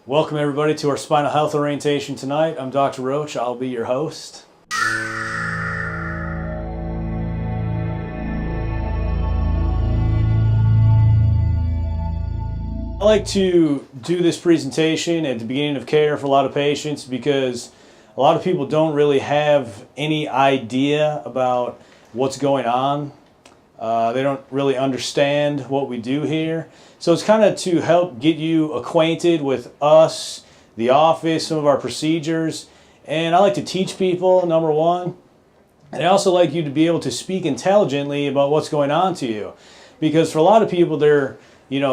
Welcome everybody to our spinal health orientation tonight. I'm Dr. Roach. I'll be your host. I like to do this presentation at the beginning of care for a lot of patients because a lot of people don't really have any idea about what's going on. They don't really understand what we do here. So it's kind of to help get you acquainted with us, the office, some of our procedures. And I like to teach people, number one. And I also like you to be able to speak intelligently about what's going on to you. Because for a lot of people, they're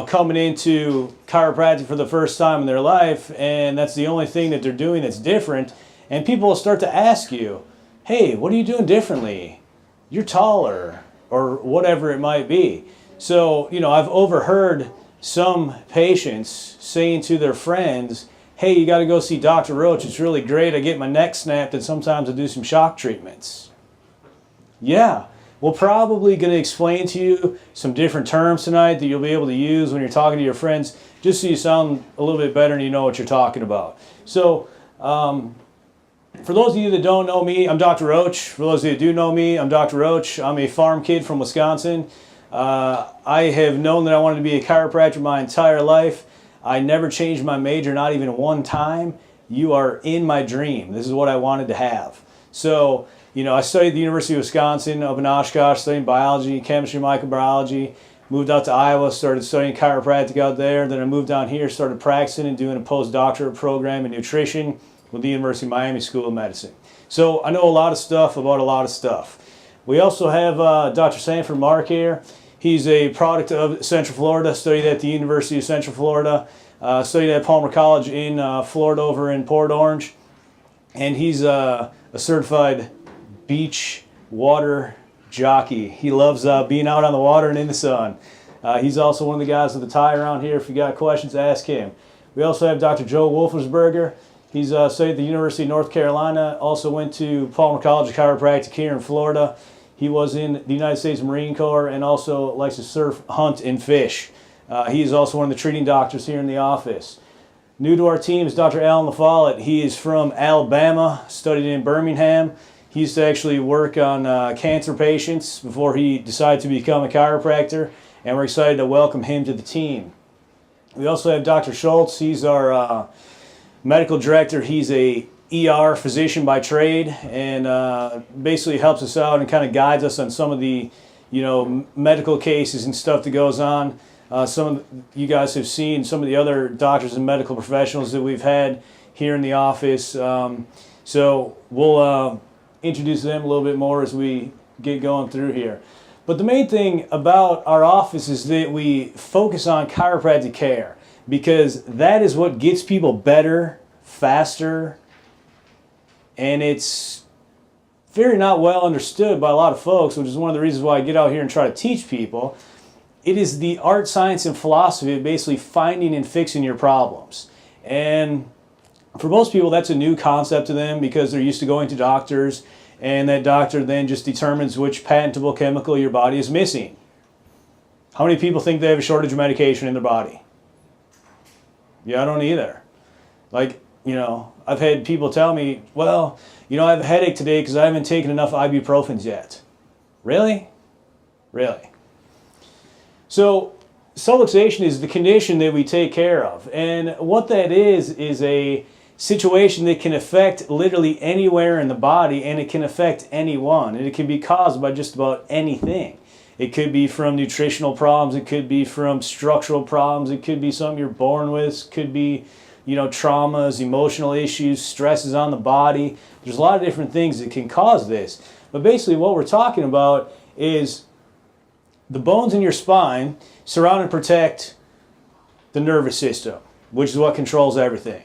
coming into chiropractic for the first time in their life, and that's the only thing that they're doing that's different. And people will start to ask you, hey, what are you doing differently? You're taller, or whatever it might be. So, I've overheard some patients saying to their friends, hey, you got to go see Dr. Roach. It's really great. I get my neck snapped, and sometimes I do some shock treatments. Yeah, we're probably going to explain to you some different terms tonight that you'll be able to use when you're talking to your friends, just so you sound a little bit better and you know what you're talking about. So, for those of you that don't know me, I'm Dr. Roach. For those of you that do know me, I'm Dr. Roach. I'm a farm kid from Wisconsin. I have known that I wanted to be a chiropractor my entire life. I never changed my major, not even one time. You are in my dream. This is what I wanted to have. So, I studied at the University of Wisconsin up in Oshkosh, studying biology, chemistry, microbiology. Moved out to Iowa, started studying chiropractic out there. Then I moved down here, started practicing and doing a postdoctorate program in nutrition with the University of Miami School of Medicine. So I know a lot of stuff about a lot of stuff. We also have Dr. Sanford Mark here. He's a product of Central Florida, studied at the University of Central Florida, studied at Palmer College in Florida over in Port Orange. And he's a certified beach water jockey. He loves being out on the water and in the sun. He's also one of the guys with the tie around here. If you got questions, ask him. We also have Dr. Joe Wolfersberger. He's studied at the University of North Carolina, also went to Palmer College of Chiropractic here in Florida. He was in the United States Marine Corps and also likes to surf, hunt, and fish. He is also one of the treating doctors here in the office. New to our team is Dr. Alan LaFollette. He is from Alabama, studied in Birmingham. He used to actually work on cancer patients before he decided to become a chiropractor, and we're excited to welcome him to the team. We also have Dr. Schultz. He's our medical director. He's a ER physician by trade, and basically helps us out and kind of guides us on some of the medical cases and stuff that goes on. Some of you guys have seen some of the other doctors and medical professionals that we've had here in the office, so we'll introduce them a little bit more as we get going through here. But the main thing about our office is that we focus on chiropractic care, because that is what gets people better, faster, and it's very not well understood by a lot of folks, which is one of the reasons why I get out here and try to teach people. It is the art, science, and philosophy of basically finding and fixing your problems. And for most people, that's a new concept to them because they're used to going to doctors, and that doctor then just determines which patentable chemical your body is missing. How many people think they have a shortage of medication in their body? Yeah, I don't either. I've had people tell me, well, I have a headache today because I haven't taken enough ibuprofens yet. Really? Really? So, subluxation is the condition that we take care of. And what that is a situation that can affect literally anywhere in the body, and it can affect anyone. And it can be caused by just about anything. It could be from nutritional problems. It could be from structural problems. It could be something you're born with. It could be traumas, emotional issues, stresses on the body. There's a lot of different things that can cause this. But basically what we're talking about is the bones in your spine surround and protect the nervous system, which is what controls everything.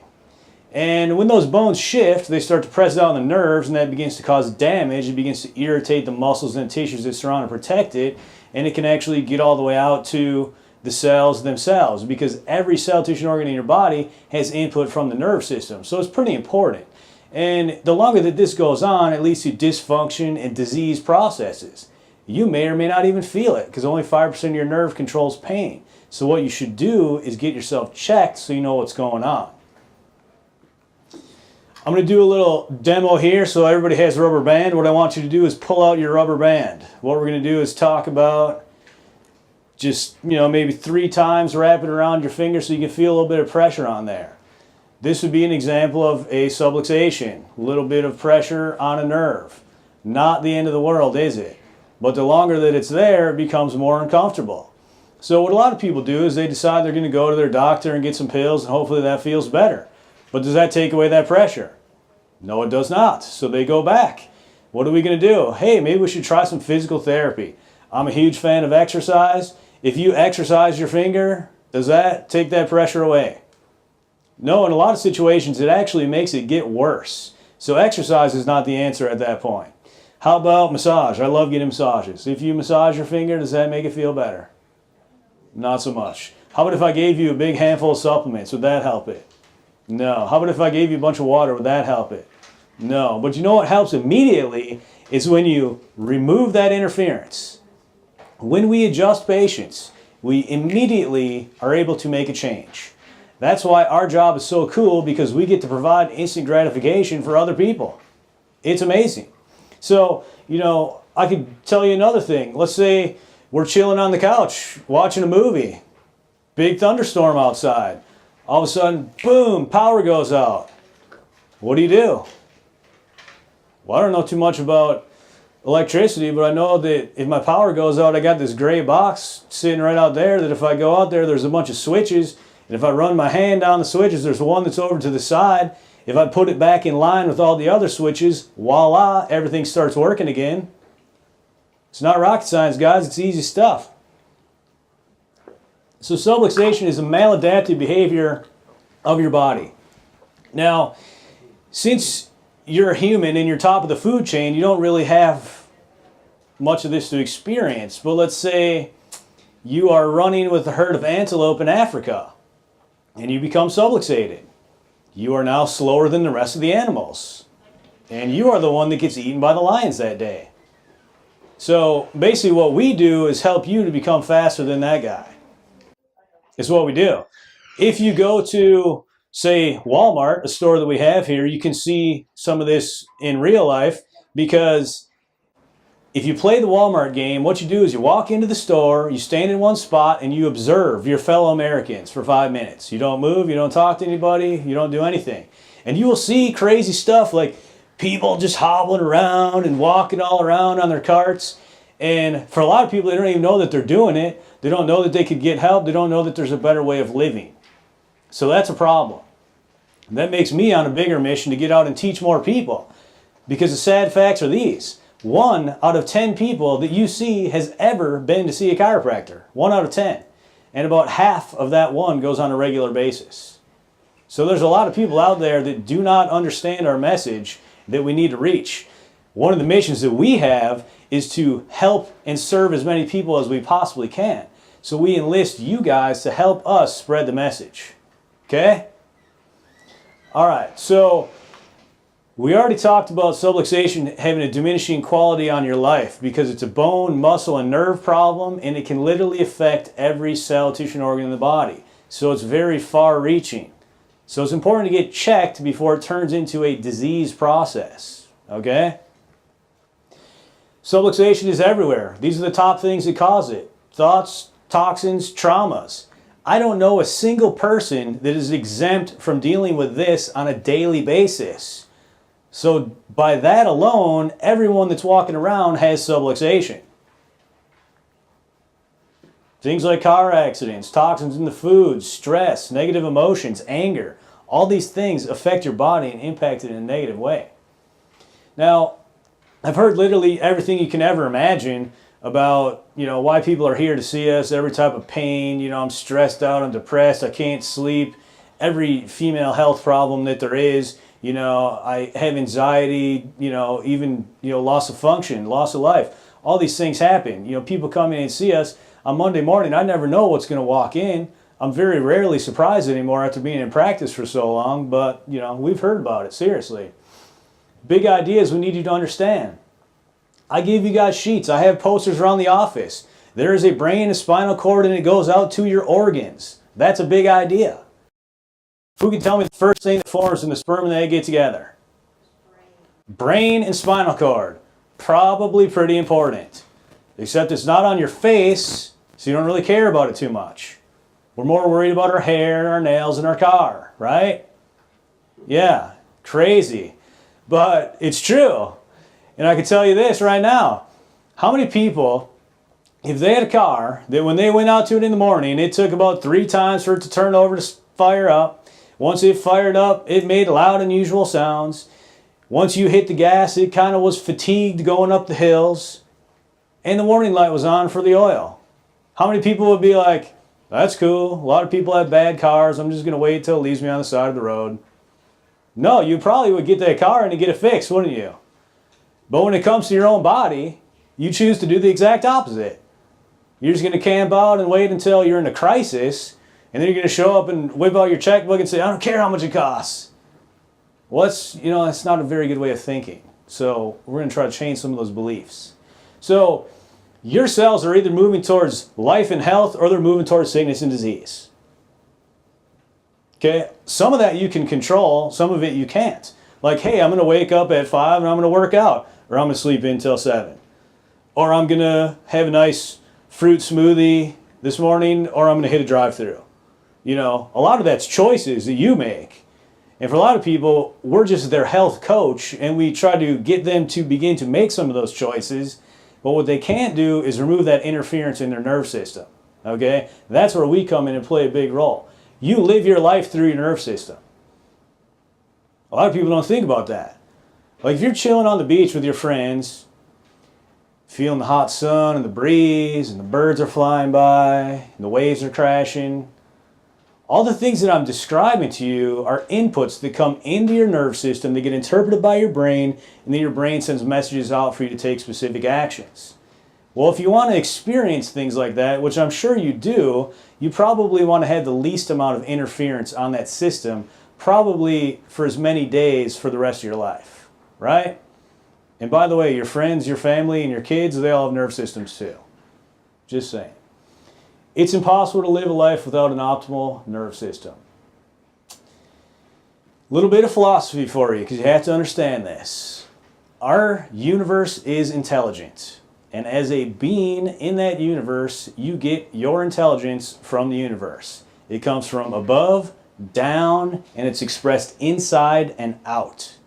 And when those bones shift, they start to press down the nerves, and that begins to cause damage. It begins to irritate the muscles and tissues that surround and protect it, and it can actually get all the way out to the cells themselves, because every cell, tissue, and organ in your body has input from the nerve system. So it's pretty important. And the longer that this goes on, it leads to dysfunction and disease processes. You may or may not even feel it, because only 5% of your nerve controls pain. So what you should do is get yourself checked so you know what's going on. I'm going to do a little demo here so everybody has a rubber band. What I want you to do is pull out your rubber band. What we're going to do is talk about just, maybe 3 times, wrap it around your finger so you can feel a little bit of pressure on there. This would be an example of a subluxation, a little bit of pressure on a nerve. Not the end of the world, is it? But the longer that it's there, it becomes more uncomfortable. So what a lot of people do is they decide they're going to go to their doctor and get some pills and hopefully that feels better. But does that take away that pressure? No, it does not. So they go back. What are we going to do? Hey, maybe we should try some physical therapy. I'm a huge fan of exercise. If you exercise your finger, does that take that pressure away? No, in a lot of situations, it actually makes it get worse. So exercise is not the answer at that point. How about massage? I love getting massages. If you massage your finger, does that make it feel better? Not so much. How about if I gave you a big handful of supplements? Would that help it? No. How about if I gave you a bunch of water? Would that help it? No. But you know what helps immediately is when you remove that interference. When we adjust patients, we immediately are able to make a change. That's why our job is so cool, because we get to provide instant gratification for other people. It's amazing. So, I could tell you another thing. Let's say we're chilling on the couch, watching a movie. Big thunderstorm outside. All of a sudden, boom, power goes out. What do? Well, I don't know too much about electricity, but I know that if my power goes out, I got this gray box sitting right out there that if I go out there, there's a bunch of switches. And if I run my hand down the switches, there's one that's over to the side. If I put it back in line with all the other switches, voila, everything starts working again. It's not rocket science, guys. It's easy stuff. So subluxation is a maladaptive behavior of your body. Now, since you're a human and you're top of the food chain, you don't really have much of this to experience. But let's say you are running with a herd of antelope in Africa and you become subluxated. You are now slower than the rest of the animals. And you are the one that gets eaten by the lions that day. So basically what we do is help you to become faster than that guy. It's what we do. If you go to, say, Walmart, a store that we have here, you can see some of this in real life, because if you play the Walmart game, what you do is you walk into the store, you stand in one spot, and you observe your fellow Americans for 5 minutes. You don't move, you don't talk to anybody, you don't do anything. And you will see crazy stuff like people just hobbling around and walking all around on their carts. And for a lot of people, they don't even know that they're doing it. They don't know that they could get help. They don't know that there's a better way of living. So that's a problem. And that makes me on a bigger mission to get out and teach more people. Because the sad facts are these. 1 out of 10 people that you see has ever been to see a chiropractor. 1 out of 10. And about half of that 1 goes on a regular basis. So there's a lot of people out there that do not understand our message that we need to reach. One of the missions that we have is to help and serve as many people as we possibly can. So we enlist you guys to help us spread the message. Okay? All right, so we already talked about subluxation having a diminishing quality on your life because it's a bone, muscle, and nerve problem, and it can literally affect every cell, tissue, and organ in the body. So it's very far-reaching. So it's important to get checked before it turns into a disease process. Okay? Subluxation is everywhere. These are the top things that cause it. Thoughts, toxins, traumas. I don't know a single person that is exempt from dealing with this on a daily basis. So by that alone, everyone that's walking around has subluxation. Things like car accidents, toxins in the food, stress, negative emotions, anger. All these things affect your body and impact it in a negative way. Now, I've heard literally everything you can ever imagine about, why people are here to see us, every type of pain, I'm stressed out, I'm depressed, I can't sleep, every female health problem that there is, I have anxiety, even, loss of function, loss of life. All these things happen. People come in and see us on Monday morning. I never know what's going to walk in. I'm very rarely surprised anymore after being in practice for so long, but, we've heard about it, seriously. Big ideas we need you to understand. I gave you guys sheets. I have posters around the office. There is a brain, a spinal cord, and it goes out to your organs. That's a big idea. Who can tell me the first thing that forms when the sperm and the egg get together? Brain and spinal cord, probably pretty important. Except it's not on your face, so you don't really care about it too much. We're more worried about our hair, our nails, and our car, right? Yeah, crazy. But it's true. And I can tell you this right now. How many people, if they had a car, that when they went out to it in the morning, it took about 3 times for it to turn over to fire up. Once it fired up, it made loud, unusual sounds. Once you hit the gas, it kind of was fatigued going up the hills. And the warning light was on for the oil. How many people would be like, that's cool. A lot of people have bad cars. I'm just going to wait till it leaves me on the side of the road. No, you probably would get that car and get it fixed, wouldn't you? But when it comes to your own body, you choose to do the exact opposite. You're just going to camp out and wait until you're in a crisis, and then you're going to show up and whip out your checkbook and say, I don't care how much it costs. Well, that's not a very good way of thinking. So we're going to try to change some of those beliefs. So your cells are either moving towards life and health, or they're moving towards sickness and disease. Okay? Some of that you can control, some of it you can't. Like, hey, I'm going to wake up at 5 and I'm going to work out, or I'm going to sleep in until 7. Or I'm going to have a nice fruit smoothie this morning, or I'm going to hit a drive-thru. A lot of that's choices that you make. And for a lot of people, we're just their health coach, and we try to get them to begin to make some of those choices. But what they can't do is remove that interference in their nerve system. Okay? That's where we come in and play a big role. You live your life through your nerve system. A lot of people don't think about that. Like if you're chilling on the beach with your friends, feeling the hot sun and the breeze, and the birds are flying by, and the waves are crashing, all the things that I'm describing to you are inputs that come into your nerve system, that get interpreted by your brain, and then your brain sends messages out for you to take specific actions. Well, if you want to experience things like that, which I'm sure you do, you probably want to have the least amount of interference on that system, probably for as many days for the rest of your life, right? And by the way, your friends, your family, and your kids, they all have nerve systems too. Just saying. It's impossible to live a life without an optimal nerve system. A little bit of philosophy for you, because you have to understand this. Our universe is intelligent. And as a being in that universe, you get your intelligence from the universe. It comes from above, down, and it's expressed inside and out.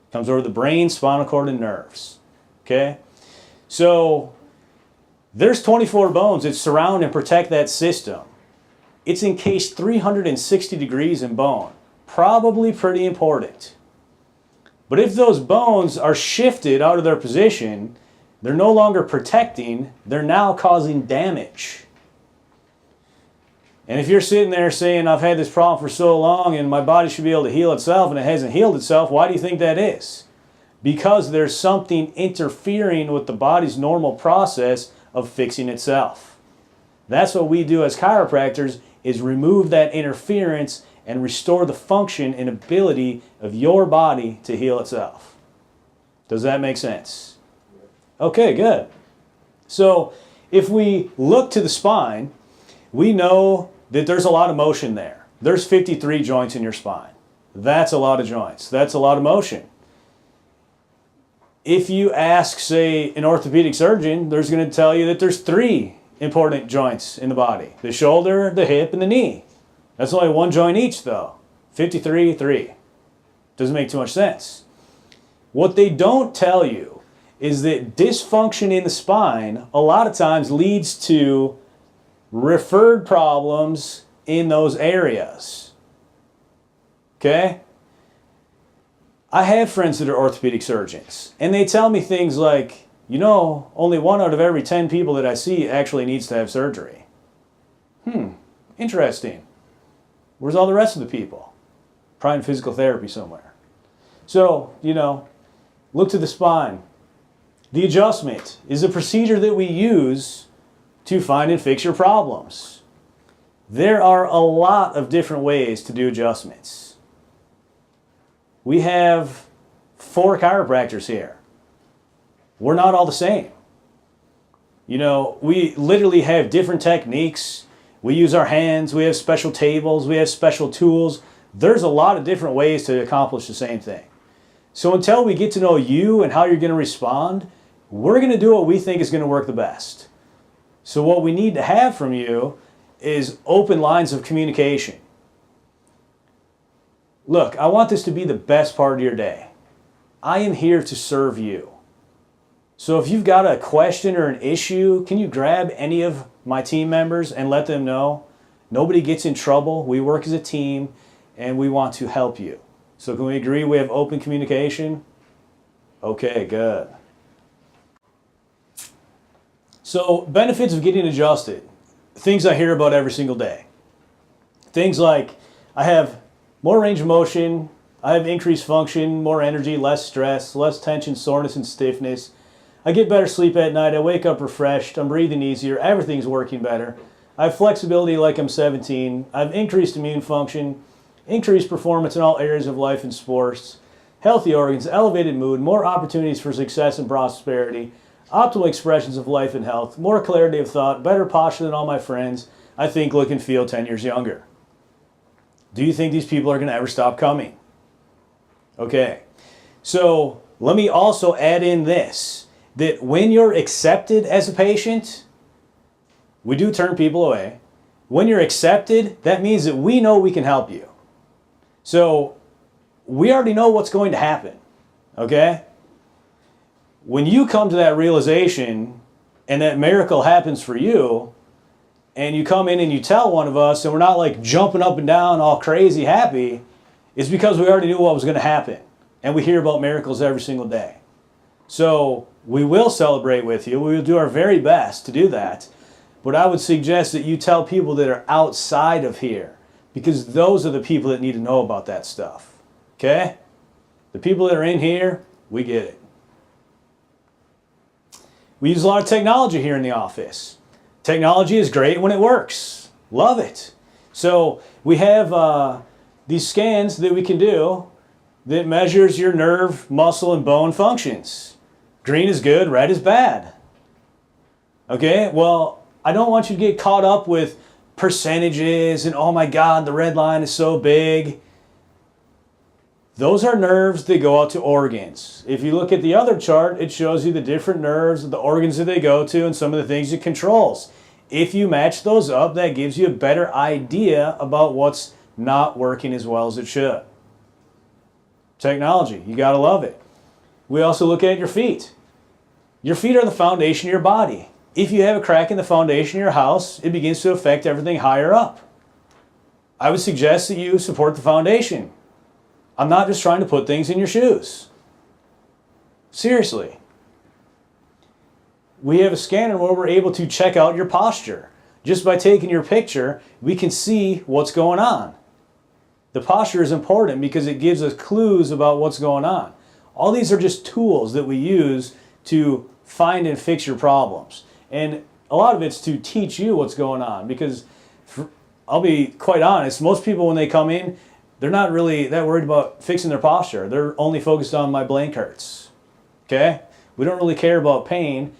It comes over the brain, spinal cord, and nerves. Okay? So there's 24 bones that surround and protect that system. It's encased 360 degrees in bone. Probably pretty important. But if those bones are shifted out of their position, they're no longer protecting, they're now causing damage. And if you're sitting there saying, I've had this problem for so long and my body should be able to heal itself, and it hasn't healed itself, why do you think that is? Because there's something interfering with the body's normal process of fixing itself. That's what we do as chiropractors, is remove that interference and restore the function and ability of your body to heal itself. Does that make sense? Okay, good. So if we look to the spine, we know that there's a lot of motion there. There's 53 joints in your spine. That's a lot of joints. That's a lot of motion. If you ask, say, an orthopedic surgeon, there's going to tell you that there's 3 important joints in the body. The shoulder, the hip, and the knee. That's only 1 joint each, though. 53, 3. Doesn't make too much sense. What they don't tell you is that dysfunction in the spine a lot of times leads to referred problems in those areas. Okay? I have friends that are orthopedic surgeons, and they tell me things like, only 1 out of every 10 people that I see actually needs to have surgery. Interesting. Where's all the rest of the people? Probably in physical therapy somewhere. So, look to the spine. The adjustment is a procedure that we use to find and fix your problems. There are a lot of different ways to do adjustments. We have 4 chiropractors here. We're not all the same. We literally have different techniques. We use our hands. We have special tables. We have special tools. There's a lot of different ways to accomplish the same thing. So until we get to know you and how you're going to respond, we're going to do what we think is going to work the best. So what we need to have from you is open lines of communication. Look, I want this to be the best part of your day. I am here to serve you. So if you've got a question or an issue, can you grab any of my team members and let them know? Nobody gets in trouble. We work as a team and we want to help you. So can we agree we have open communication? Okay, good. So benefits of getting adjusted. Things I hear about every single day. Things like I have more range of motion, I have increased function, more energy, less stress, less tension, soreness, and stiffness. I get better sleep at night, I wake up refreshed, I'm breathing easier, everything's working better. I have flexibility like I'm 17, I have increased immune function, increased performance in all areas of life and sports, healthy organs, elevated mood, more opportunities for success and prosperity, optimal expressions of life and health, more clarity of thought, better posture than all my friends. I think, look, and feel 10 years younger. Do you think these people are going to ever stop coming? Okay, so let me also add in this, that when you're accepted as a patient, we do turn people away. When you're accepted, that means that we know we can help you. So we already know what's going to happen, okay? When you come to that realization and that miracle happens for you, and you come in and you tell one of us, and we're not like jumping up and down all crazy happy, it's because we already knew what was going to happen. And we hear about miracles every single day. So we will celebrate with you. We will do our very best to do that. But I would suggest that you tell people that are outside of here, because those are the people that need to know about that stuff. Okay? The people that are in here, we get it. We use a lot of technology here in the office. Technology is great when it works. Love it. So we have these scans that we can do that measures your nerve, muscle, and bone functions. Green is good, red is bad. Okay, well, I don't want you to get caught up with percentages and, oh my God, the red line is so big. Those are nerves that go out to organs. If you look at the other chart, it shows you the different nerves, the organs that they go to, and some of the things it controls. If you match those up, that gives you a better idea about what's not working as well as it should. Technology, you gotta love it. We also look at your feet. Your feet are the foundation of your body. If you have a crack in the foundation of your house, it begins to affect everything higher up. I would suggest that you support the foundation. I'm not just trying to put things in your shoes. Seriously. We have a scanner where we're able to check out your posture. Just by taking your picture, we can see what's going on. The posture is important because it gives us clues about what's going on. All these are just tools that we use to find and fix your problems. And a lot of it's to teach you what's going on, because I'll be quite honest, most people when they come in, they're not really that worried about fixing their posture. They're only focused on my blank hurts. Okay? We don't really care about pain.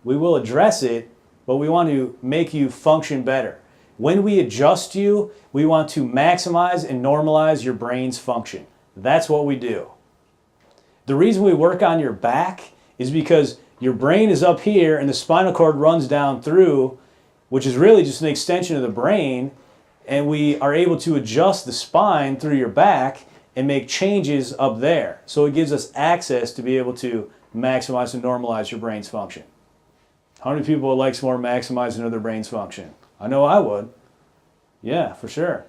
We will address it, but we want to make you function better. When we adjust you, we want to maximize and normalize your brain's function. That's what we do. The reason we work on your back is because your brain is up here and the spinal cord runs down through, which is really just an extension of the brain, and we are able to adjust the spine through your back and make changes up there. So it gives us access to be able to maximize and normalize your brain's function. How many people would like some more maximizing of their brain's function? I know I would. Yeah, for sure.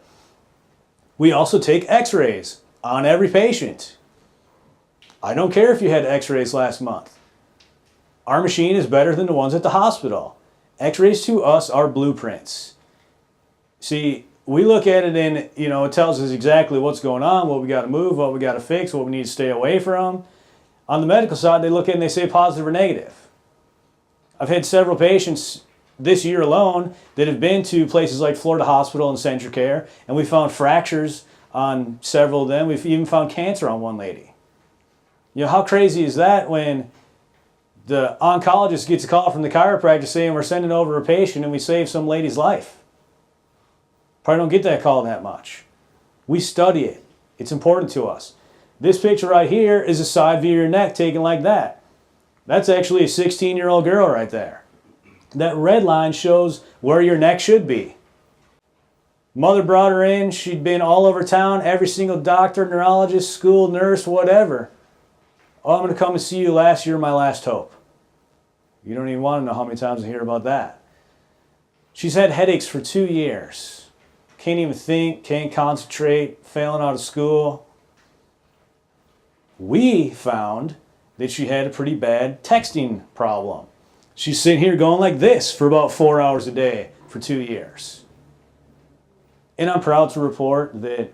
We also take x-rays on every patient. I don't care if you had x-rays last month. Our machine is better than the ones at the hospital. X-rays to us are blueprints. See, we look at it and, it tells us exactly what's going on, what we got to move, what we got to fix, what we need to stay away from. On the medical side, they look at it and they say positive or negative. I've had several patients this year alone that have been to places like Florida Hospital and Centricare, and we found fractures on several of them. We've even found cancer on one lady. How crazy is that when the oncologist gets a call from the chiropractor saying we're sending over a patient and we saved some lady's life? Probably don't get that call that much. We study it. It's important to us. This picture right here is a side view of your neck taken like that. That's actually a 16-year-old girl right there. That red line shows where your neck should be. Mother brought her in. She'd been all over town, every single doctor, neurologist, school nurse, whatever. Oh, I'm going to come and see you last year, my last hope. You don't even want to know how many times I hear about that. She's had headaches for 2 years. Can't even think, can't concentrate, failing out of school. We found that she had a pretty bad texting problem. She's sitting here going like this for about 4 hours a day for 2 years. And I'm proud to report that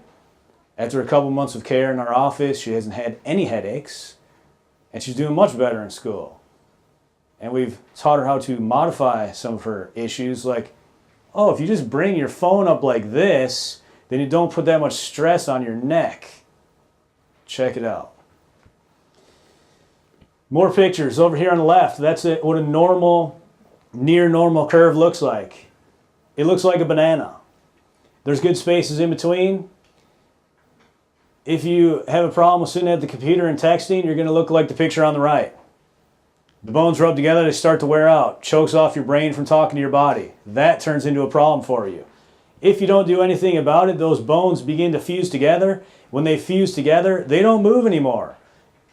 after a couple months of care in our office, she hasn't had any headaches, and she's doing much better in school. And we've taught her how to modify some of her issues, like, oh, if you just bring your phone up like this, then you don't put that much stress on your neck. Check it out. More pictures over here on the left. That's it, what a normal, near normal curve looks like. It looks like a banana. There's good spaces in between. If you have a problem with sitting at the computer and texting, you're going to look like the picture on the right. The bones rub together, they start to wear out. Chokes off your brain from talking to your body. That turns into a problem for you. If you don't do anything about it, those bones begin to fuse together. When they fuse together, they don't move anymore.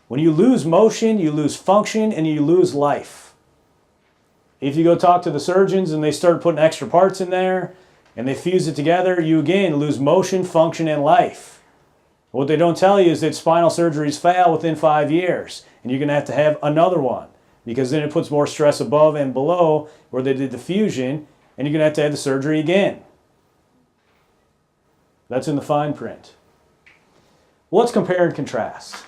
When you lose motion, you lose function, and you lose life. If you go talk to the surgeons and they start putting extra parts in there, and they fuse it together, you again lose motion, function, and life. What they don't tell you is that spinal surgeries fail within 5 years, and you're going to have another one, because then it puts more stress above and below where they did the fusion, and you're going to have the surgery again. That's in the fine print. Let's compare and contrast.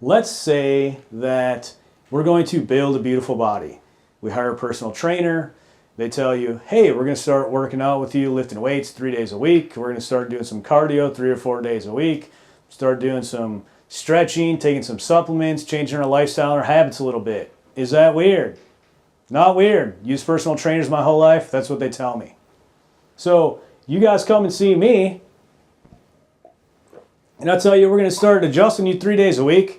Let's say that we're going to build a beautiful body. We hire a personal trainer. They tell you, hey, we're going to start working out with you, lifting weights 3 days a week. We're going to start doing some cardio 3 or 4 days a week. Start doing some stretching, taking some supplements, changing our lifestyle, our habits a little bit. Is that weird? Not weird. Use personal trainers my whole life. That's what they tell me. So you guys come and see me, and I'll tell you, we're going to start adjusting you 3 days a week.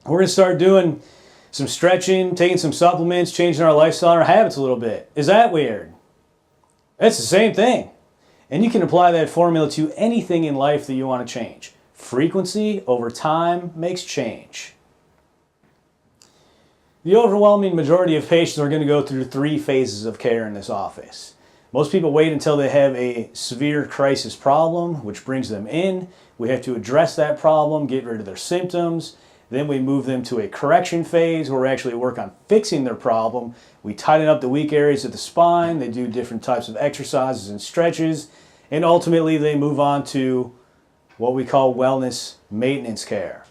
We're going to start doing some stretching, taking some supplements, changing our lifestyle, our habits a little bit. Is that weird? It's the same thing. And you can apply that formula to anything in life that you want to change. Frequency over time makes change. The overwhelming majority of patients are going to go through 3 phases of care in this office. Most people wait until they have a severe crisis problem, which brings them in. We have to address that problem, get rid of their symptoms. Then we move them to a correction phase where we actually work on fixing their problem. We tighten up the weak areas of the spine. They do different types of exercises and stretches. And ultimately they move on to what we call wellness maintenance care.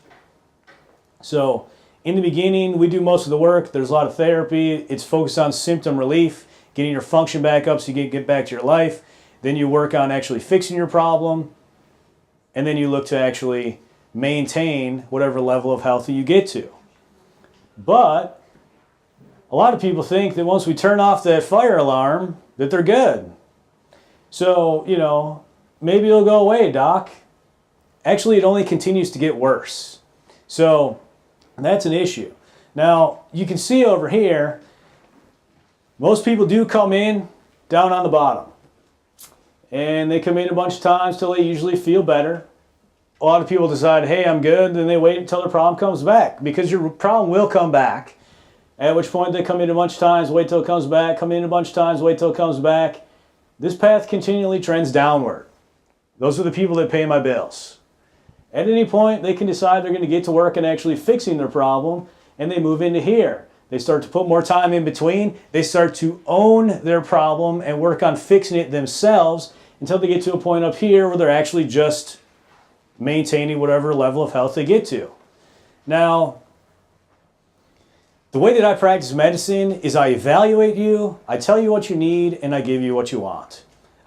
So in the beginning, we do most of the work. There's a lot of therapy. It's focused on symptom relief, getting your function back up so you can get back to your life. Then you work on actually fixing your problem. And then you look to actually maintain whatever level of health you get to. But a lot of people think that once we turn off that fire alarm, that they're good. So, maybe it'll go away, doc. Actually, it only continues to get worse. So that's an issue. Now, you can see over here, most people do come in down on the bottom. And they come in a bunch of times till they usually feel better. A lot of people decide, hey, I'm good, then they wait until their problem comes back, because your problem will come back, at which point they come in a bunch of times, wait till it comes back, come in a bunch of times, wait till it comes back. This path continually trends downward. Those are the people that pay my bills. At any point, they can decide they're going to get to work and actually fixing their problem, and they move into here. They start to put more time in between. They start to own their problem and work on fixing it themselves until they get to a point up here where they're actually just maintaining whatever level of health they get to. Now, the way that I practice medicine is I evaluate you, I tell you what you need, and I give you what you want.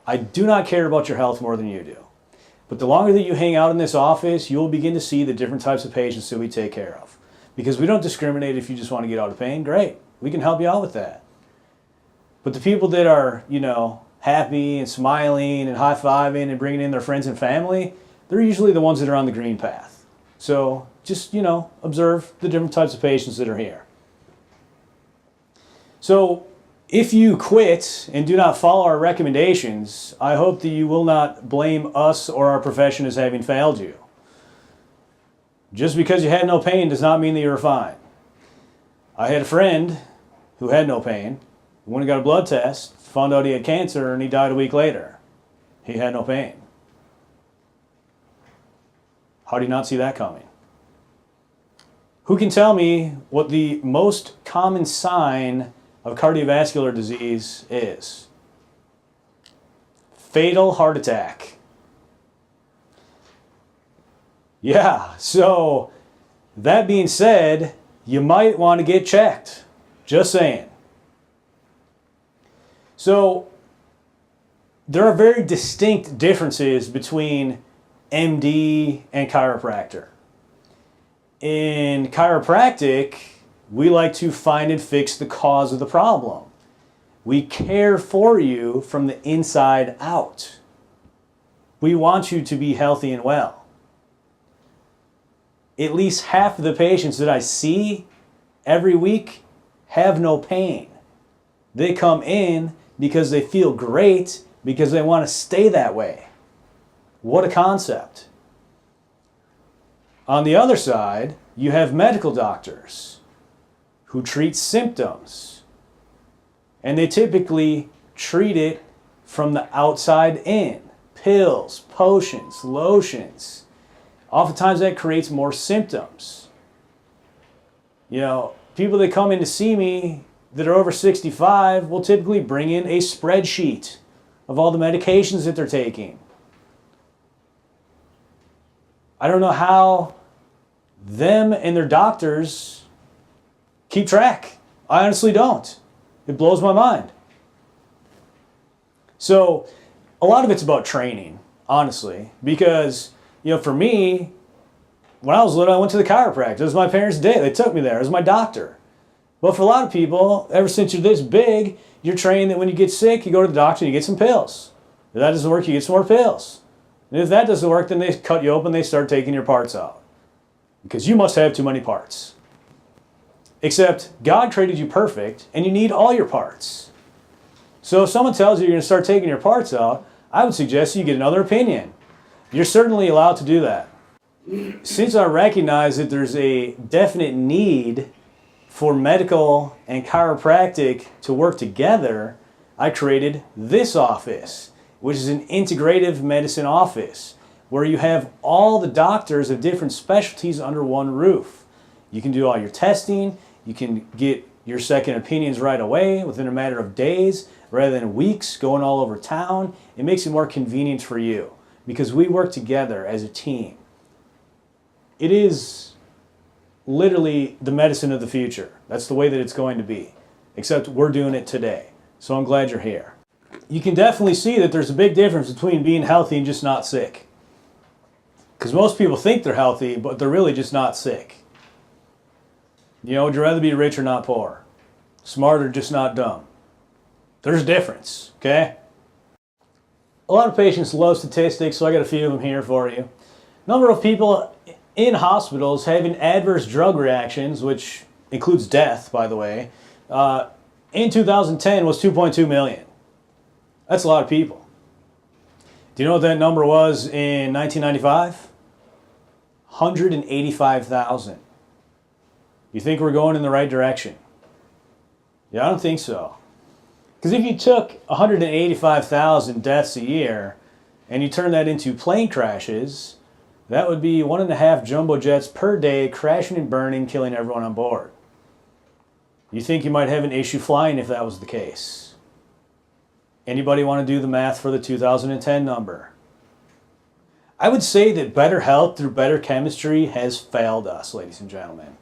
I do not care about your health more than you do. But the longer that you hang out in this office, you'll begin to see the different types of patients that we take care of. Because we don't discriminate. If you just want to get out of pain, great. We can help you out with that. But the people that are, happy and smiling and high-fiving and bringing in their friends and family, they're usually the ones that are on the green path. So just, observe the different types of patients that are here. So if you quit and do not follow our recommendations, I hope that you will not blame us or our profession as having failed you. Just because you had no pain does not mean that you were fine. I had a friend who had no pain, went and got a blood test, found out he had cancer, and he died a week later. He had no pain. How do you not see that coming? Who can tell me what the most common sign of cardiovascular disease is? Fatal heart attack. Yeah, so that being said, you might want to get checked. Just saying. So there are very distinct differences between MD and chiropractor. In chiropractic, we like to find and fix the cause of the problem. We care for you from the inside out. We want you to be healthy and well. At least half of the patients that I see every week have no pain. They come in because they feel great, because they want to stay that way. What a concept. On the other side, you have medical doctors who treat symptoms. And they typically treat it from the outside in. Pills, potions, lotions. Oftentimes that creates more symptoms. People that come in to see me that are over 65 will typically bring in a spreadsheet of all the medications that they're taking. I don't know how them and their doctors keep track. I honestly don't. It blows my mind. So a lot of it's about training, honestly, because for me, when I was little, I went to the chiropractor. It was my parents' day. They took me there. It was my doctor. But for a lot of people, ever since you're this big, you're trained that when you get sick, you go to the doctor and you get some pills. If that doesn't work, you get some more pills. And if that doesn't work, then they cut you open, they start taking your parts out. Because you must have too many parts. Except God created you perfect, and you need all your parts. So if someone tells you you're going to start taking your parts out, I would suggest you get another opinion. You're certainly allowed to do that. Since I recognize that there's a definite need for medical and chiropractic to work together, I created this office, which is an integrative medicine office, where you have all the doctors of different specialties under one roof. You can do all your testing, you can get your second opinions right away within a matter of days, rather than weeks going all over town. It makes it more convenient for you, because we work together as a team. It is literally the medicine of the future. That's the way that it's going to be, except we're doing it today. So I'm glad you're here. You can definitely see that there's a big difference between being healthy and just not sick. Because most people think they're healthy, but they're really just not sick. Would you rather be rich or not poor? Smart or just not dumb? There's a difference, okay? A lot of patients love statistics, so I got a few of them here for you. Number of people in hospitals having adverse drug reactions, which includes death, by the way, in 2010 was 2.2 million. That's a lot of people. Do you know what that number was in 1995? 185,000. You think we're going in the right direction? Yeah, I don't think so. Because if you took 185,000 deaths a year and you turn that into plane crashes, that would be 1.5 jumbo jets per day crashing and burning, killing everyone on board. You think you might have an issue flying if that was the case? Anybody want to do the math for the 2010 number? I would say that better health through better chemistry has failed us, ladies and gentlemen.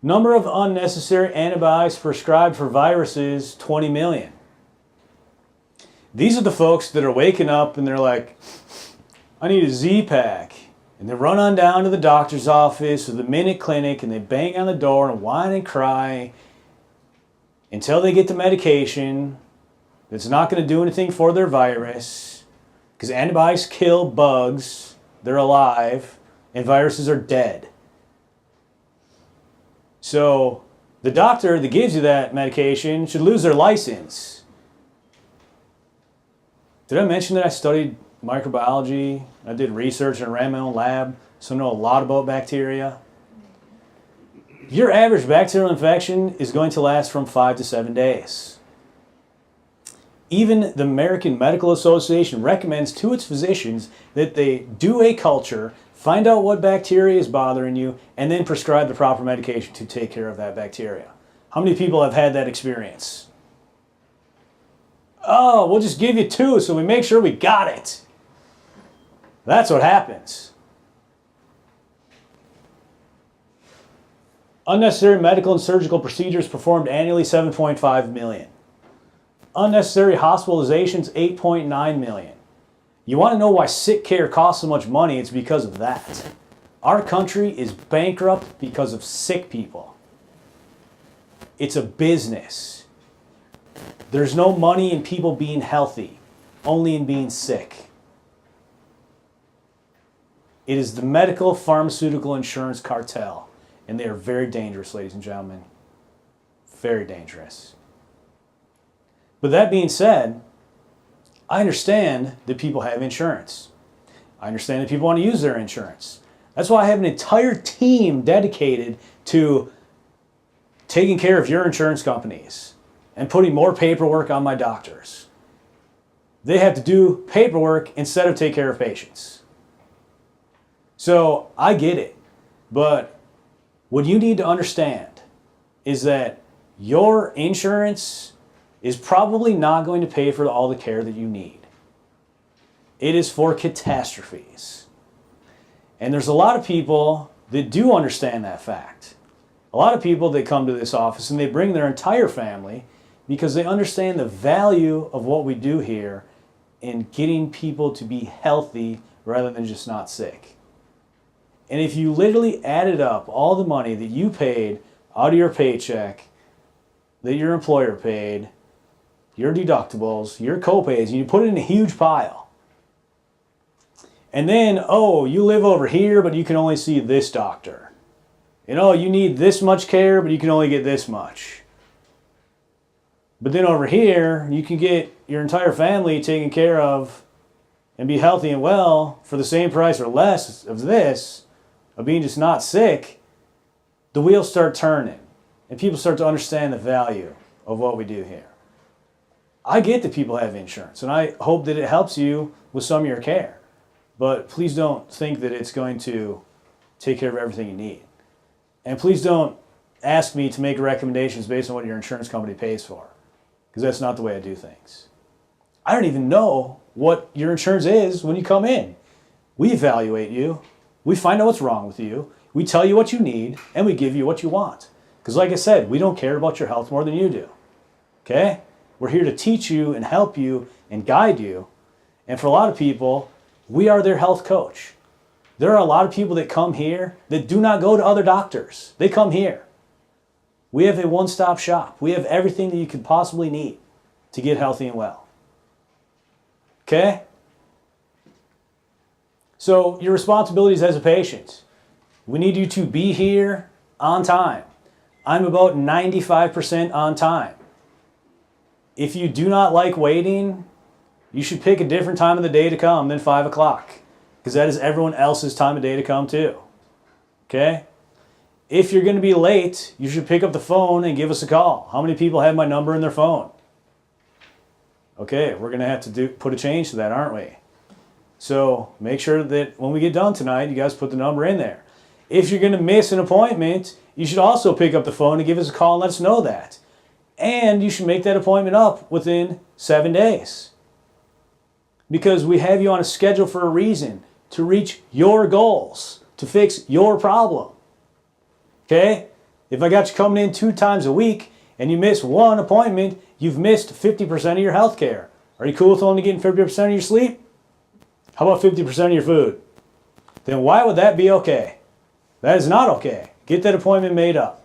Number of unnecessary antibiotics prescribed for viruses, 20 million. These are the folks that are waking up and they're like, I need a Z-Pack. And they run on down to the doctor's office or the Minute Clinic and they bang on the door and whine and cry until they get the medication that's not going to do anything for their virus, because antibiotics kill bugs they're alive, and viruses are dead. So the doctor that gives you that medication should lose their license. Did I mention that I studied microbiology? I did research and ran my own lab, so I know a lot about bacteria. Your average bacterial infection is going to last from 5 to 7 days. Even the American Medical Association recommends to its physicians that they do a culture, find out what bacteria is bothering you, and then prescribe the proper medication to take care of that bacteria. How many people have had that experience? Oh, we'll just give you 2 so we make sure we got it. That's what happens. Unnecessary medical and surgical procedures performed annually, 7.5 million. Unnecessary hospitalizations, 8.9 million. You want to know why sick care costs so much money? It's because of that. Our country is bankrupt because of sick people. It's a business. There's no money in people being healthy, only in being sick. It is the medical pharmaceutical insurance cartel, and they are very dangerous, ladies and gentlemen. Very dangerous. But that being said, I understand that people have insurance. I understand that people want to use their insurance. That's why I have an entire team dedicated to taking care of your insurance companies and putting more paperwork on my doctors. They have to do paperwork instead of take care of patients. So I get it, but what you need to understand is that your insurance is probably not going to pay for all the care that you need. It is for catastrophes. And there's a lot of people that do understand that fact. A lot of people that come to this office and they bring their entire family because they understand the value of what we do here in getting people to be healthy rather than just not sick. And if you literally added up all the money that you paid out of your paycheck, that your employer paid, your deductibles, your copays, and you put it in a huge pile. And then, oh, you live over here, but you can only see this doctor. And oh, you need this much care, but you can only get this much. But then over here, you can get your entire family taken care of and be healthy and well for the same price or less of this, of being just not sick. The wheels start turning and people start to understand the value of what we do here. I get that people have insurance, and I hope that it helps you with some of your care. But please don't think that it's going to take care of everything you need. And please don't ask me to make recommendations based on what your insurance company pays for, because that's not the way I do things. I don't even know what your insurance is when you come in. We evaluate you. We find out what's wrong with you. We tell you what you need, and we give you what you want. Because like I said, we don't care about your health more than you do. Okay? We're here to teach you and help you and guide you. And for a lot of people, we are their health coach. There are a lot of people that come here that do not go to other doctors. They come here. We have a one-stop shop. We have everything that you could possibly need to get healthy and well. Okay? So your responsibilities as a patient. We need you to be here on time. I'm about 95% on time. If you do not like waiting, you should pick a different time of the day to come than 5 o'clock, because that is everyone else's time of day to come too. Okay? If you're going to be late, you should pick up the phone and give us a call. How many people have my number in their phone? Okay, we're going to have to put a change to that, aren't we? So make sure that when we get done tonight, you guys put the number in there. If you're going to miss an appointment, you should also pick up the phone and give us a call and let us know that. And you should make that appointment up within 7 days. Because we have you on a schedule for a reason, to reach your goals, to fix your problem. Okay? If I got you coming in 2 times a week and you miss 1 appointment, you've missed 50% of your health care. Are you cool with only getting 50% of your sleep? How about 50% of your food? Then why would that be okay? That is not okay. Get that appointment made up.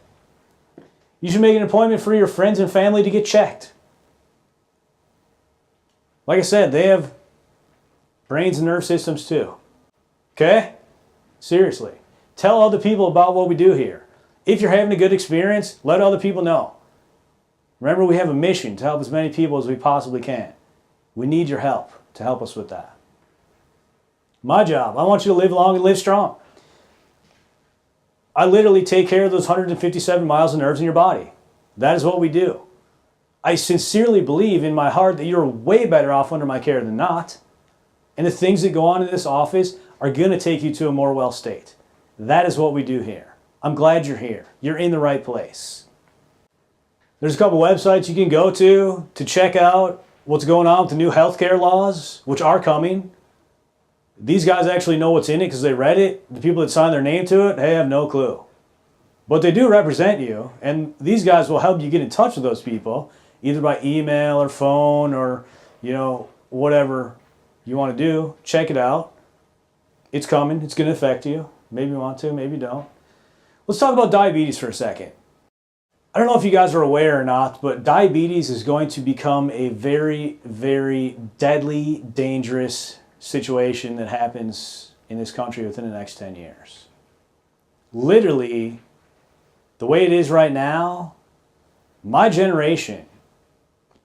You should make an appointment for your friends and family to get checked. Like I said, they have brains and nerve systems too. Okay? Seriously. Tell other people about what we do here. If you're having a good experience, let other people know. Remember, we have a mission to help as many people as we possibly can. We need your help to help us with that. My job, I want you to live long and live strong. I literally take care of those 157 miles of nerves in your body. That is what we do. I sincerely believe in my heart that you're way better off under my care than not. And the things that go on in this office are going to take you to a more well state. That is what we do here. I'm glad you're here. You're in the right place. There's a couple websites you can go to check out what's going on with the new healthcare laws, which are coming. These guys actually know what's in it because they read it. The people that signed their name to it, they have no clue. But they do represent you, and these guys will help you get in touch with those people, either by email or phone or, whatever you want to do. Check it out. It's coming. It's going to affect you. Maybe you want to, maybe you don't. Let's talk about diabetes for a second. I don't know if you guys are aware or not, but diabetes is going to become a very, very deadly, dangerous situation that happens in this country within the next 10 years. Literally, the way it is right now, my generation,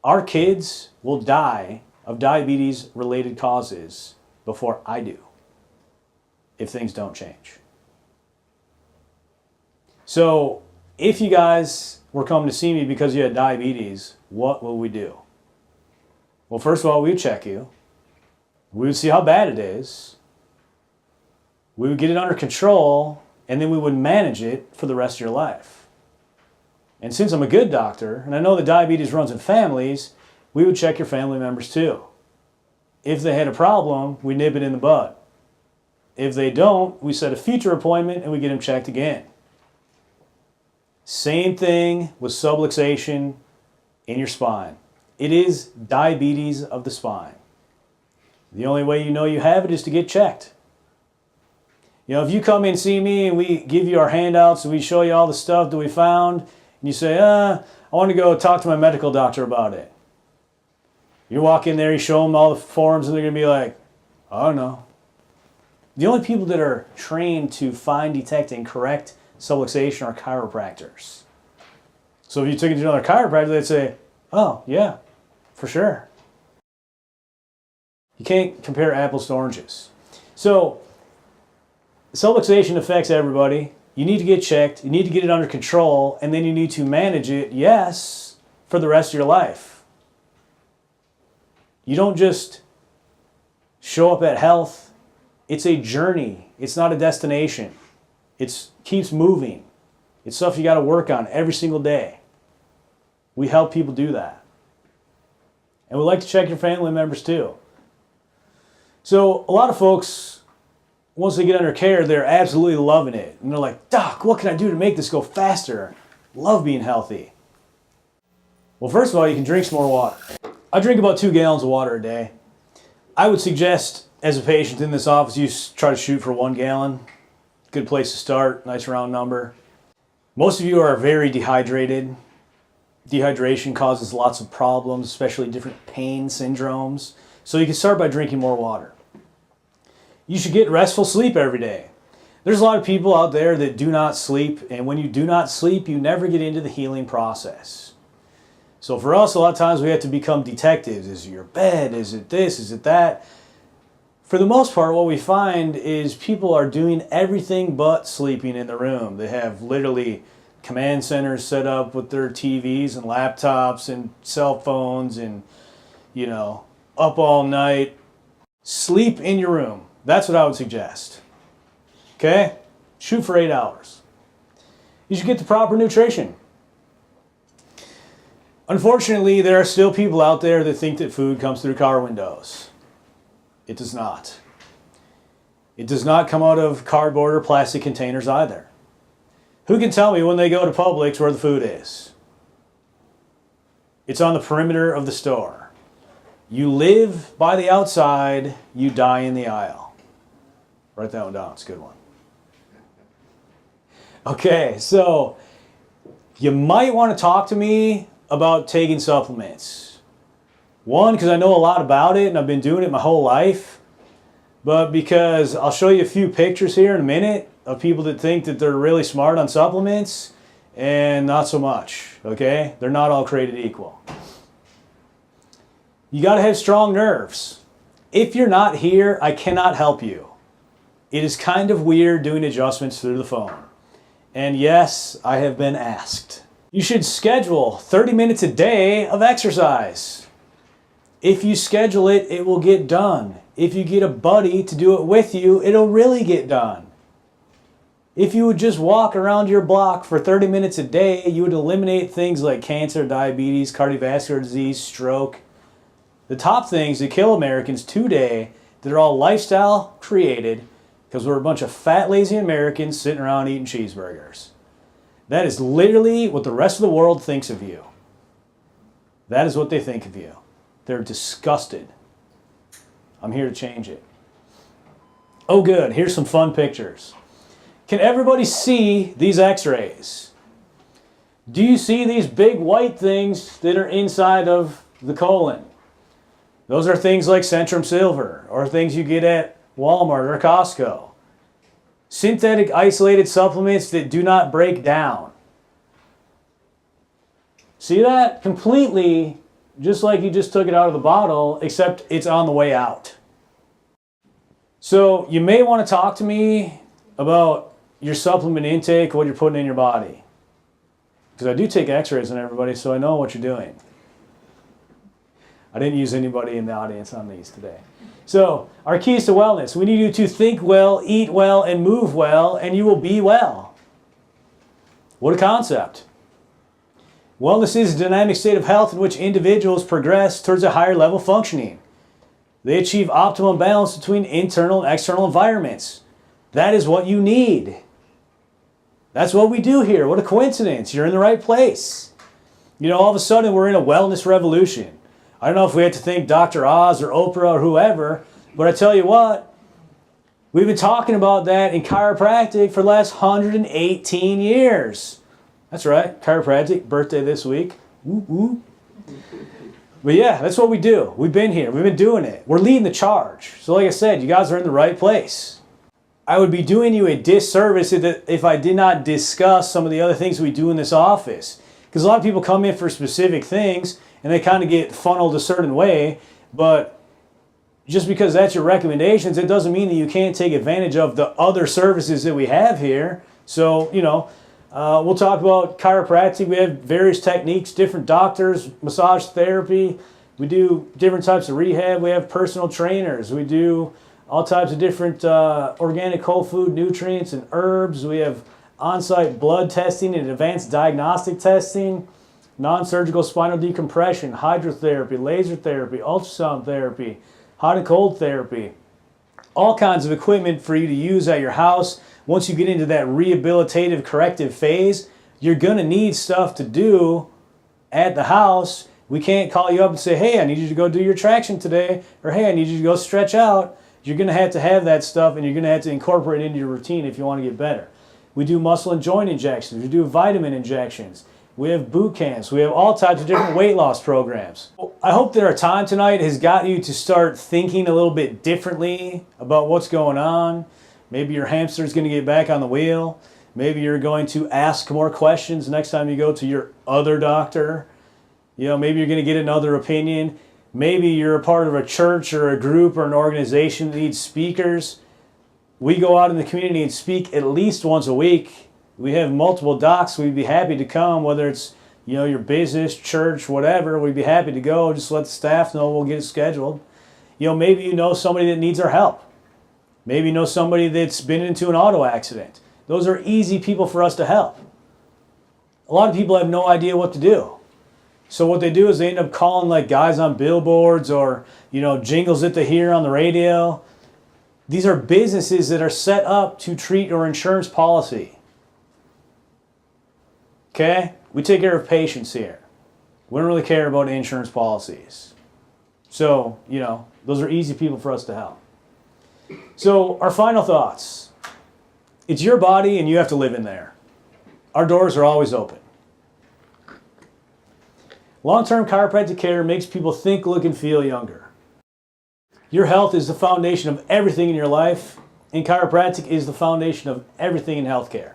our kids will die of diabetes-related causes before I do, if things don't change. So, if you guys were coming to see me because you had diabetes, what will we do? Well, first of all, we would check you. We would see how bad it is. We would get it under control, and then we would manage it for the rest of your life. And since I'm a good doctor, and I know that diabetes runs in families, we would check your family members too. If they had a problem, we nip it in the bud. If they don't, we set a future appointment and we get them checked again. Same thing with subluxation in your spine. It is diabetes of the spine. The only way you know you have it is to get checked. If you come in and see me and we give you our handouts and we show you all the stuff that we found, and you say, I want to go talk to my medical doctor about it. You walk in there, you show them all the forms, and they're going to be like, I don't know. The only people that are trained to find, detect, and correct subluxation are chiropractors. So if you took it to another chiropractor, they'd say, oh, yeah, for sure. You can't compare apples to oranges. So subluxation affects everybody. You need to get checked. You need to get it under control. And then you need to manage it, yes, for the rest of your life. You don't just show up at health. It's a journey. It's not a destination. It keeps moving. It's stuff you got to work on every single day. We help people do that. And we like to check your family members too. So a lot of folks, once they get under care, they're absolutely loving it. And they're like, Doc, what can I do to make this go faster? Love being healthy. Well, first of all, you can drink some more water. I drink about 2 gallons of water a day. I would suggest, as a patient in this office, you try to shoot for 1 gallon. Good place to start, nice round number. Most of you are very dehydrated. Dehydration causes lots of problems, especially different pain syndromes. So you can start by drinking more water. You should get restful sleep every day. There's a lot of people out there that do not sleep, and when you do not sleep, you never get into the healing process. So for us, a lot of times we have to become detectives. Is it your bed? Is it this? Is it that? For the most part, what we find is people are doing everything but sleeping in the room. They have literally command centers set up with their TVs and laptops and cell phones and, up all night. Sleep in your room. That's what I would suggest. Okay? Shoot for 8 hours. You should get the proper nutrition. Unfortunately, there are still people out there that think that food comes through car windows. It does not. It does not come out of cardboard or plastic containers either. Who can tell me when they go to Publix where the food is? It's on the perimeter of the store. You live by the outside, you die in the aisle. Write that one down, it's a good one. Okay, so you might want to talk to me about taking supplements. One, because I know a lot about it and I've been doing it my whole life. but because I'll show you a few pictures here in a minute of people that think that they're really smart on supplements and not so much, okay? They're not all created equal. You got to have strong nerves. If you're not here, I cannot help you. It is kind of weird doing adjustments through the phone. And yes, I have been asked. You should schedule 30 minutes a day of exercise. If you schedule it, it will get done. If you get a buddy to do it with you, it'll really get done. If you would just walk around your block for 30 minutes a day, you would eliminate things like cancer, diabetes, cardiovascular disease, stroke. The top things that kill Americans today that are all lifestyle created because we're a bunch of fat, lazy Americans sitting around eating cheeseburgers. That is literally what the rest of the world thinks of you. That is what they think of you. They're disgusted. I'm here to change it. Oh good, here's some fun pictures. Can everybody see these x-rays? Do you see these big white things that are inside of the colon? Those are things like Centrum Silver or things you get at Walmart or Costco. Synthetic isolated supplements that do not break down. See that? Completely just like you just took it out of the bottle, except it's on the way out. So you may want to talk to me about your supplement intake, what you're putting in your body. Because I do take x-rays on everybody, so I know what you're doing. I didn't use anybody in the audience on these today. So, our keys to wellness. We need you to think well, eat well, and move well, and you will be well. What a concept. Wellness is a dynamic state of health in which individuals progress towards a higher level functioning. They achieve optimum balance between internal and external environments. That is what you need. That's what we do here. What a coincidence. You're in the right place. You know, all of a sudden we're in a wellness revolution. I don't know if we have to thank Dr. Oz or Oprah or whoever, but I tell you what, we've been talking about that in chiropractic for the last 118 years. That's right, chiropractic, birthday this week. Woo woo. But yeah, that's what we do. We've been here. We've been doing it. We're leading the charge. So like I said, you guys are in the right place. I would be doing you a disservice if I did not discuss some of the other things we do in this office. Because a lot of people come in for specific things and they kind of get funneled a certain way, but just because that's your recommendations, it doesn't mean that you can't take advantage of the other services that we have here. So, you know, we'll talk about chiropractic. We have various techniques, different doctors, massage therapy. We do different types of rehab. We have personal trainers. We do all types of different organic whole food nutrients and herbs. We have on-site blood testing and advanced diagnostic testing. Non-surgical spinal decompression, hydrotherapy, laser therapy, ultrasound therapy, hot and cold therapy. All kinds of equipment for you to use at your house. Once you get into that rehabilitative corrective phase, you're going to need stuff to do at the house. We can't call you up and say, hey, I need you to go do your traction today, or hey, I need you to go stretch out. You're going to have that stuff, and you're going to have to incorporate it into your routine if you want to get better. We do muscle and joint injections. We do vitamin injections. We have boot camps. We have all types of different weight loss programs. I hope that our time tonight has got you to start thinking a little bit differently about what's going on. Maybe your hamster's going to get back on the wheel. Maybe you're going to ask more questions next time you go to your other doctor. You know, maybe you're going to get another opinion. Maybe you're a part of a church or a group or an organization that needs speakers. We go out in the community and speak at least once a week. We have multiple docs. We'd be happy to come, whether it's, you know, your business, church, whatever. We'd be happy to go. Just let the staff know. We'll get it scheduled. You know, maybe you know somebody that needs our help. Maybe you know somebody that's been into an auto accident. Those are easy people for us to help. A lot of people have no idea what to do. So what they do is they end up calling like guys on billboards or, you know, jingles that they hear on the radio. These are businesses that are set up to treat your insurance policy. Okay? We take care of patients here. We don't really care about insurance policies. So, you know, those are easy people for us to help. So, our final thoughts. It's your body and you have to live in there. Our doors are always open. Long-term chiropractic care makes people think, look, and feel younger. Your health is the foundation of everything in your life, and chiropractic is the foundation of everything in healthcare.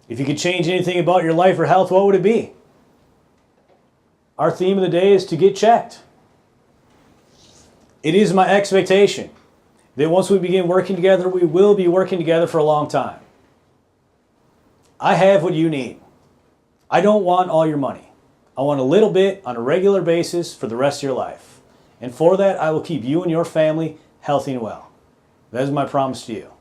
If you could change anything about your life or health, what would it be? Our theme of the day is to get checked. It is my expectation that once we begin working together, we will be working together for a long time. I have what you need. I don't want all your money. I want a little bit on a regular basis for the rest of your life. And for that, I will keep you and your family healthy and well. That is my promise to you.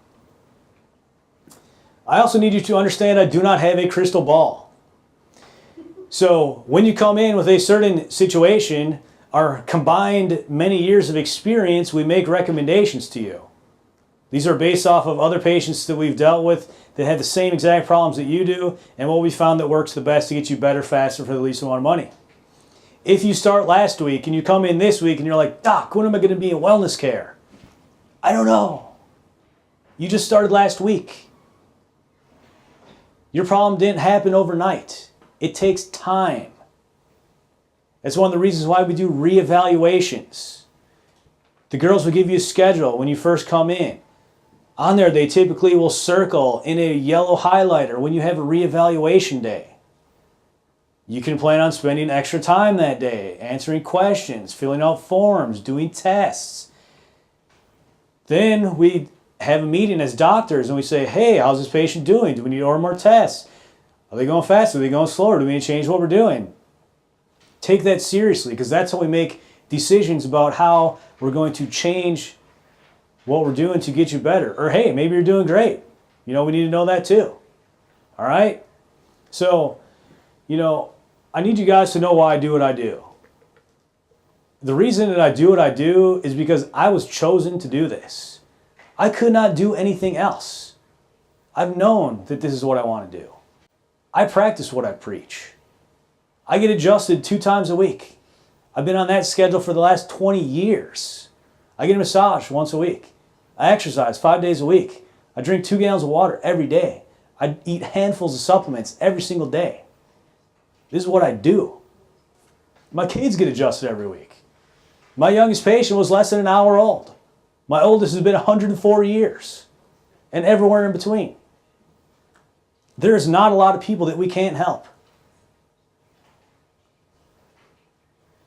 I also need you to understand I do not have a crystal ball. So when you come in with a certain situation, our combined many years of experience, we make recommendations to you. These are based off of other patients that we've dealt with that had the same exact problems that you do, and what we found that works the best to get you better, faster, for the least amount of money. If you start last week and you come in this week and you're like, Doc, when am I going to be in wellness care? I don't know. You just started last week. Your problem didn't happen overnight. It takes time. That's one of the reasons why we do reevaluations. The girls will give you a schedule when you first come in. On there, they typically will circle in a yellow highlighter when you have a reevaluation day. You can plan on spending extra time that day, answering questions, filling out forms, doing tests. Then we have a meeting as doctors and we say, hey, how's this patient doing? Do we need to order more tests? Are they going faster? Are they going slower? Do we need to change what we're doing? Take that seriously, because that's how we make decisions about how we're going to change what we're doing to get you better. Or hey, maybe you're doing great. We need to know that too. All right? So, I need you guys to know why I do what I do. The reason that I do what I do is because I was chosen to do this. I could not do anything else. I've known that this is what I want to do. I practice what I preach. I get adjusted 2 times a week. I've been on that schedule for the last 20 years. I get a massage once a week. I exercise 5 days a week. I drink 2 gallons of water every day. I eat handfuls of supplements every single day. This is what I do. My kids get adjusted every week. My youngest patient was less than an hour old. My oldest has been 104 years, and everywhere in between. There's not a lot of people that we can't help.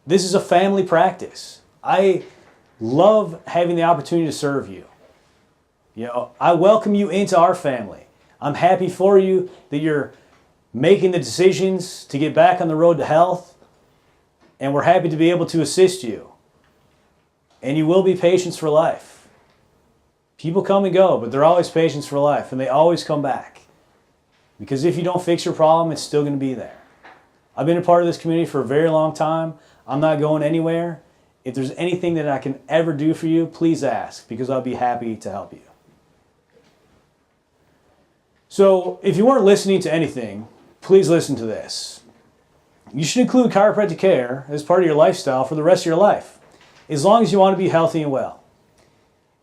This is a family practice. I love having the opportunity to serve you. I welcome you into our family. I'm happy for you that you're making the decisions to get back on the road to health, and we're happy to be able to assist you. And you will be patients for life. People come and go, but they're always patients for life, and they always come back. Because if you don't fix your problem, it's still going to be there. I've been a part of this community for a very long time. I'm not going anywhere. If there's anything that I can ever do for you, please ask, because I'll be happy to help you. So if you weren't listening to anything, please listen to this. You should include chiropractic care as part of your lifestyle for the rest of your life, as long as you want to be healthy and well.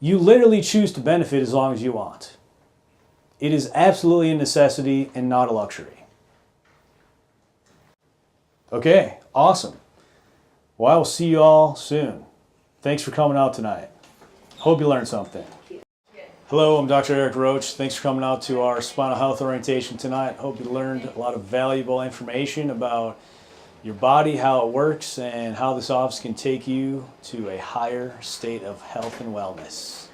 You literally choose to benefit as long as you want. It is absolutely a necessity and not a luxury. Okay, awesome. Well, I will see you all soon. Thanks for coming out tonight. Hope you learned something. Hello, I'm Dr. Erik Roach. Thanks for coming out to our spinal health orientation tonight. Hope you learned a lot of valuable information about your body, how it works, and how this office can take you to a higher state of health and wellness.